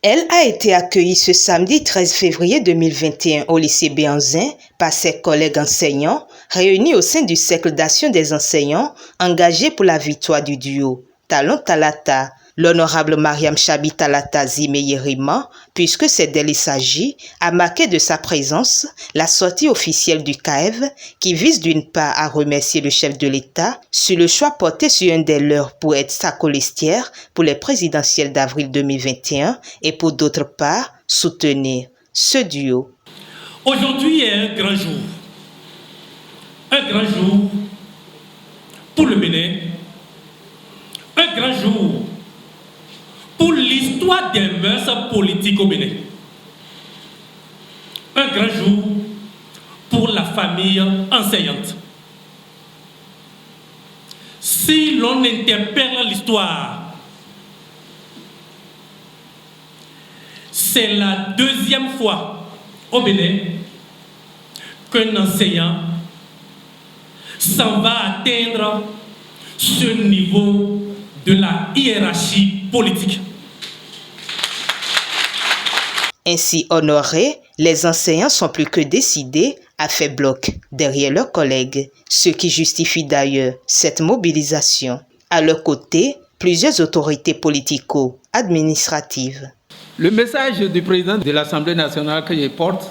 Elle a été accueillie ce samedi 13 février 2021 au lycée Béhanzin par ses collègues enseignants réunis au sein du cercle d'action des enseignants engagés pour la victoire du duo Talon Talata. L'honorable Mariam Chabi Talata Zimeyerima, puisque c'est d'elle il s'agit, a marqué de sa présence la sortie officielle du CAEV qui vise d'une part à remercier le chef de l'État sur le choix porté sur un des leurs pour être sa colistière pour les présidentielles d'avril 2021 et pour d'autre part soutenir ce duo. Aujourd'hui est un grand jour. Un grand jour pour le Bénin. Un grand jour pour l'histoire des mœurs politiques au Bénin. Un grand jour pour la famille enseignante. Si l'on interpelle l'histoire, c'est la deuxième fois au Bénin qu'un enseignant s'en va atteindre ce niveau de la hiérarchie politique. Ainsi honorés, les enseignants sont plus que décidés à faire bloc derrière leurs collègues, ce qui justifie d'ailleurs cette mobilisation. À leur côté, plusieurs autorités politico-administratives. Le message du président de l'Assemblée nationale que je porte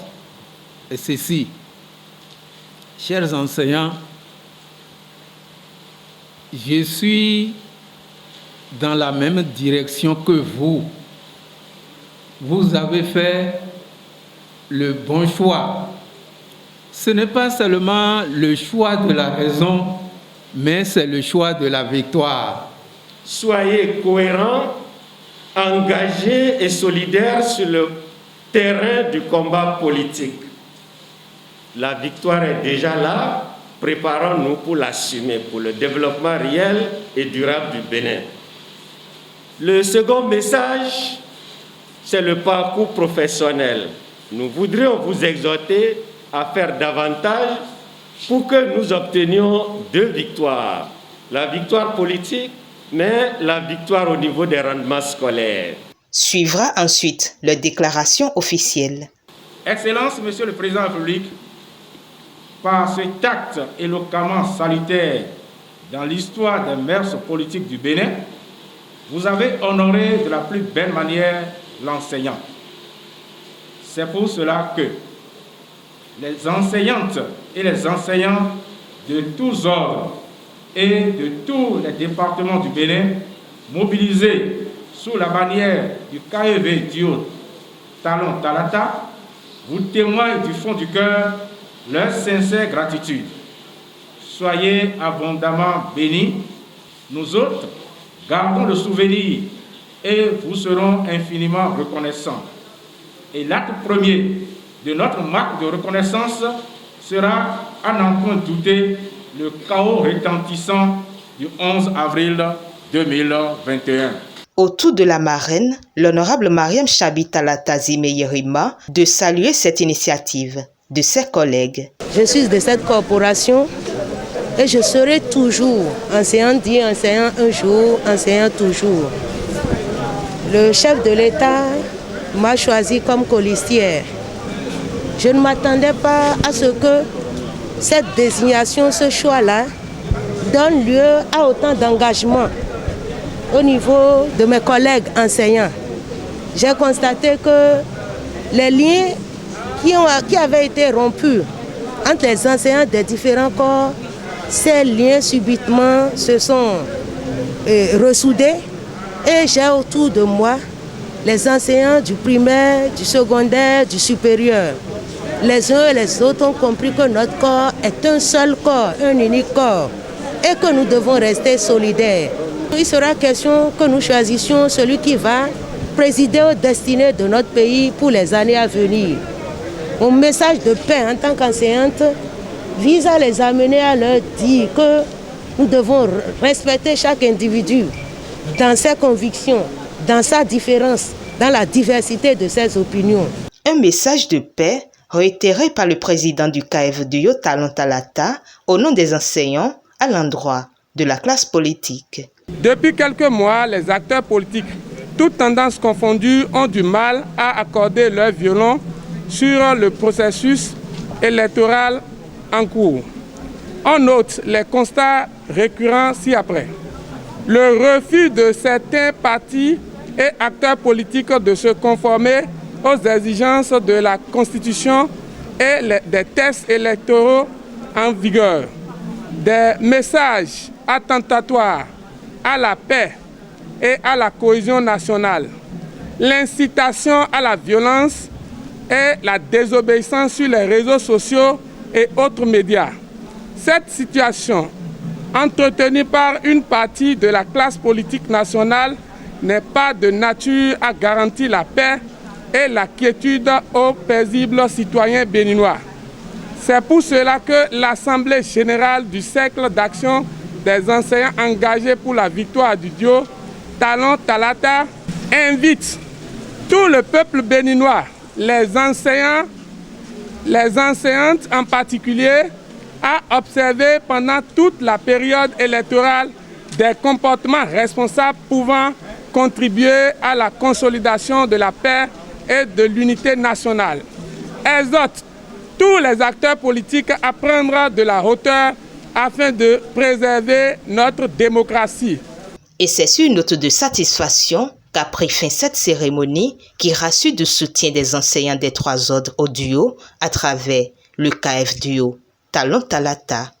est ceci. Chers enseignants, je suis dans la même direction que vous. Vous avez fait le bon choix. Ce n'est pas seulement le choix de la raison, mais c'est le choix de la victoire. Soyez cohérents, engagés et solidaires sur le terrain du combat politique. La victoire est déjà là. Préparons-nous pour l'assumer, pour le développement réel et durable du Bénin. Le second message, c'est le parcours professionnel. Nous voudrions vous exhorter à faire davantage pour que nous obtenions deux victoires. La victoire politique, mais la victoire au niveau des rendements scolaires. Suivra ensuite leur déclaration officielle. Excellence, Monsieur le Président de la République, par cet acte éloquemment salutaire dans l'histoire des mœurs politiques du Bénin, vous avez honoré de la plus belle manière l'enseignant. C'est pour cela que les enseignantes et les enseignants de tous ordres et de tous les départements du Bénin, mobilisés sous la bannière du CAEV duo Talon Talata, vous témoignent du fond du cœur leur sincère gratitude. Soyez abondamment bénis. Nous autres, gardons le souvenir et vous serons infiniment reconnaissants. Et l'acte premier de notre marque de reconnaissance sera, à n'en point douter, le chaos retentissant du 11 avril 2021. Autour de la marraine, l'honorable Mariam Chabi Talata Zimeyerima de saluer cette initiative de ses collègues. Je suis de cette corporation et je serai toujours enseignant dit enseignant un jour, enseignant toujours. Le chef de l'État m'a choisi comme colistière. Je ne m'attendais pas à ce que cette désignation, ce choix-là, donne lieu à autant d'engagement au niveau de mes collègues enseignants. J'ai constaté que les liens qui avaient été rompus entre les enseignants des différents corps, ces liens subitement se sont ressoudés et j'ai autour de moi les enseignants du primaire, du secondaire, du supérieur. Les uns et les autres ont compris que notre corps est un seul corps, un unique corps et que nous devons rester solidaires. Il sera question que nous choisissions celui qui va présider aux destinées de notre pays pour les années à venir. Mon message de paix en tant qu'enseignante vise à les amener à leur dire que nous devons respecter chaque individu dans ses convictions, dans sa différence, dans la diversité de ses opinions. Un message de paix réitéré par le président du CAEV duo Talon Talata au nom des enseignants à l'endroit de la classe politique. Depuis quelques mois, les acteurs politiques toutes tendances confondues, ont du mal à accorder leur violon sur le processus électoral en cours. On note les constats récurrents ci-après. Le refus de certains partis et acteurs politiques de se conformer aux exigences de la Constitution et des textes électoraux en vigueur. Des messages attentatoires à la paix et à la cohésion nationale, l'incitation à la violence et la désobéissance sur les réseaux sociaux et autres médias. Cette situation, entretenue par une partie de la classe politique nationale, n'est pas de nature à garantir la paix et la quiétude aux paisibles citoyens béninois. C'est pour cela que l'Assemblée générale du Cercle d'action des enseignants engagés pour la victoire du duo Talon Talata invite tout le peuple béninois, les enseignants, les enseignantes en particulier, à observer pendant toute la période électorale des comportements responsables pouvant contribuer à la consolidation de la paix et de l'unité nationale. Exhorte tous les acteurs politiques à prendre de la hauteur afin de préserver notre démocratie. Et c'est sur une note de satisfaction qu'a pris fin cette cérémonie qui rassure du soutien des enseignants des trois ordres au duo à travers le KF Duo Talon Talata